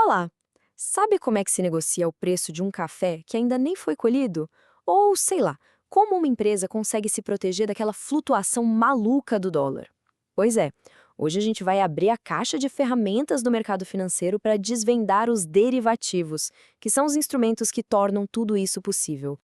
Olá! Sabe como é que se negocia o preço de um café que ainda nem foi colhido? Ou, sei lá, como uma empresa consegue se proteger daquela flutuação maluca do dólar? Pois é, hoje a gente vai abrir a caixa de ferramentas do mercado financeiro para desvendar os derivativos, que são os instrumentos que tornam tudo isso possível.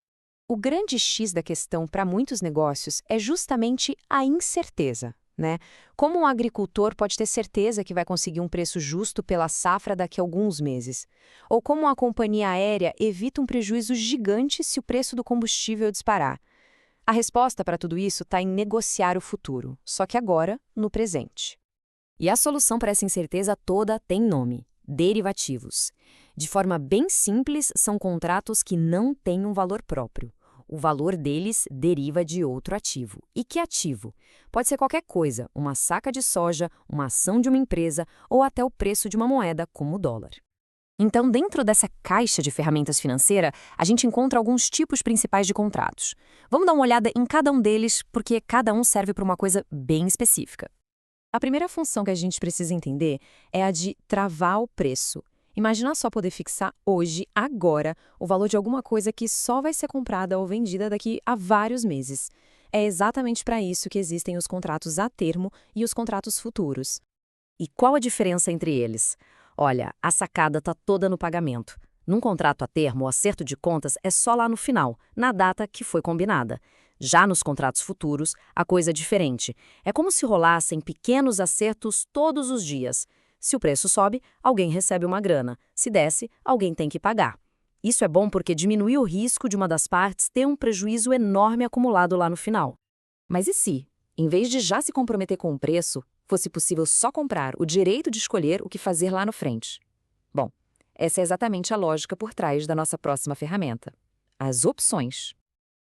O grande X da questão para muitos negócios é justamente a incerteza, né? Como um agricultor pode ter certeza que vai conseguir um preço justo pela safra daqui a alguns meses? Ou como uma companhia aérea evita um prejuízo gigante se o preço do combustível disparar? A resposta para tudo isso está em negociar o futuro, só que agora, no presente. E a solução para essa incerteza toda tem nome: derivativos. De forma bem simples, são contratos que não têm um valor próprio. O valor deles deriva de outro ativo. E que ativo? Pode ser qualquer coisa, uma saca de soja, uma ação de uma empresa ou até o preço de uma moeda, como o dólar. Então, dentro dessa caixa de ferramentas financeira, a gente encontra alguns tipos principais de contratos. Vamos dar uma olhada em cada um deles, porque cada um serve para uma coisa bem específica. A primeira função que a gente precisa entender é a de travar o preço. Imagina só poder fixar hoje, agora, o valor de alguma coisa que só vai ser comprada ou vendida daqui a vários meses. É exatamente para isso que existem os contratos a termo e os contratos futuros. E qual a diferença entre eles? Olha, a sacada está toda no pagamento. Num contrato a termo, o acerto de contas é só lá no final, na data que foi combinada. Já nos contratos futuros, a coisa é diferente. É como se rolassem pequenos acertos todos os dias. Se o preço sobe, alguém recebe uma grana. Se desce, alguém tem que pagar. Isso é bom porque diminui o risco de uma das partes ter um prejuízo enorme acumulado lá no final. Mas e se, em vez de já se comprometer com o preço, fosse possível só comprar o direito de escolher o que fazer lá na frente? Bom, essa é exatamente a lógica por trás da nossa próxima ferramenta: as opções.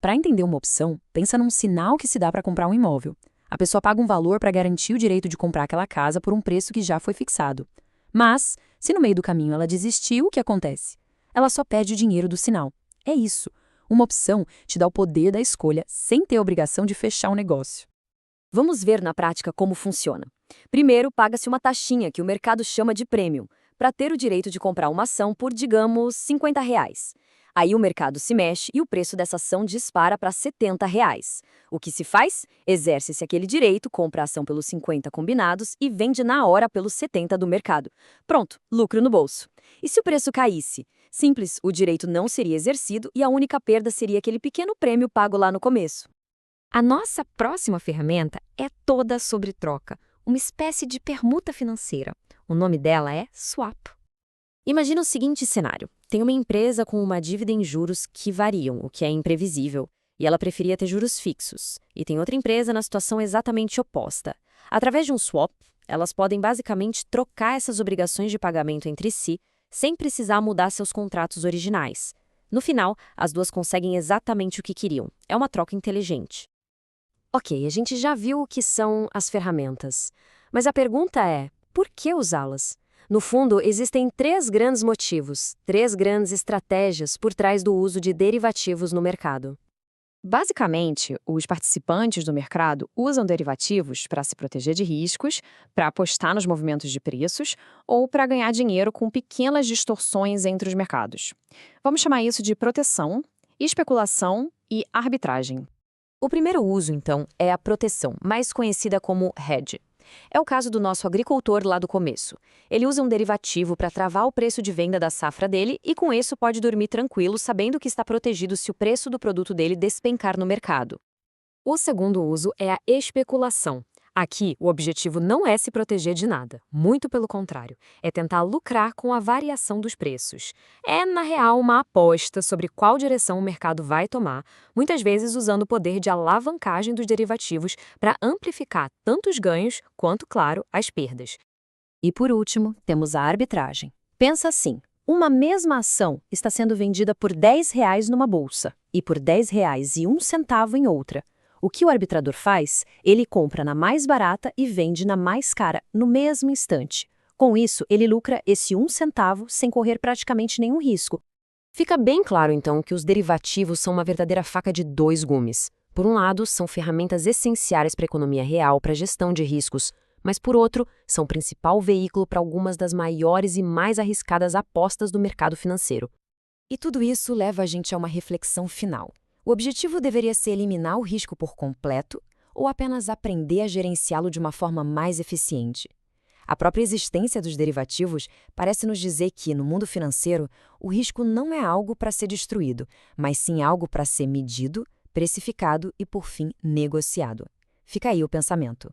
Para entender uma opção, pensa num sinal que se dá para comprar um imóvel. A pessoa paga um valor para garantir o direito de comprar aquela casa por um preço que já foi fixado. Mas, se no meio do caminho ela desistiu, o que acontece? Ela só perde o dinheiro do sinal. É isso. Uma opção te dá o poder da escolha sem ter a obrigação de fechar um negócio. Vamos ver na prática como funciona. Primeiro, paga-se uma taxinha que o mercado chama de prêmio, para ter o direito de comprar uma ação por, digamos, R$ 50. Aí o mercado se mexe e o preço dessa ação dispara para R$ 70. O que se faz? Exerce-se aquele direito, compra a ação pelos 50 combinados e vende na hora pelos 70 do mercado. Pronto, lucro no bolso. E se o preço caísse? Simples, o direito não seria exercido e a única perda seria aquele pequeno prêmio pago lá no começo. A nossa próxima ferramenta é toda sobre troca, uma espécie de permuta financeira. O nome dela é swap. Imagina o seguinte cenário: tem uma empresa com uma dívida em juros que variam, o que é imprevisível, e ela preferia ter juros fixos. E tem outra empresa na situação exatamente oposta. Através de um swap, elas podem basicamente trocar essas obrigações de pagamento entre si, sem precisar mudar seus contratos originais. No final, as duas conseguem exatamente o que queriam. É uma troca inteligente. Ok, a gente já viu o que são as ferramentas. Mas a pergunta é: por que usá-las? No fundo, existem três grandes motivos, três grandes estratégias por trás do uso de derivativos no mercado. Basicamente, os participantes do mercado usam derivativos para se proteger de riscos, para apostar nos movimentos de preços ou para ganhar dinheiro com pequenas distorções entre os mercados. Vamos chamar isso de proteção, especulação e arbitragem. O primeiro uso, então, é a proteção, mais conhecida como hedge. É o caso do nosso agricultor lá do começo. Ele usa um derivativo para travar o preço de venda da safra dele e com isso pode dormir tranquilo sabendo que está protegido se o preço do produto dele despencar no mercado. O segundo uso é a especulação. Aqui, o objetivo não é se proteger de nada, muito pelo contrário, é tentar lucrar com a variação dos preços. É, na real, uma aposta sobre qual direção o mercado vai tomar, muitas vezes usando o poder de alavancagem dos derivativos para amplificar tanto os ganhos quanto, claro, as perdas. E por último, temos a arbitragem. Pensa assim: uma mesma ação está sendo vendida por R$ 10 numa bolsa e por R$ 10,01 em outra. O que o arbitrador faz? Ele compra na mais barata e vende na mais cara, no mesmo instante. Com isso, ele lucra esse 1 centavo sem correr praticamente nenhum risco. Fica bem claro, então, que os derivativos são uma verdadeira faca de dois gumes. Por um lado, são ferramentas essenciais para a economia real, para a gestão de riscos. mas, por outro, são o principal veículo para algumas das maiores e mais arriscadas apostas do mercado financeiro. E tudo isso leva a gente a uma reflexão final. O objetivo deveria ser eliminar o risco por completo ou apenas aprender a gerenciá-lo de uma forma mais eficiente? A própria existência dos derivativos parece nos dizer que, no mundo financeiro, o risco não é algo para ser destruído, mas sim algo para ser medido, precificado e, por fim, negociado. Fica aí o pensamento.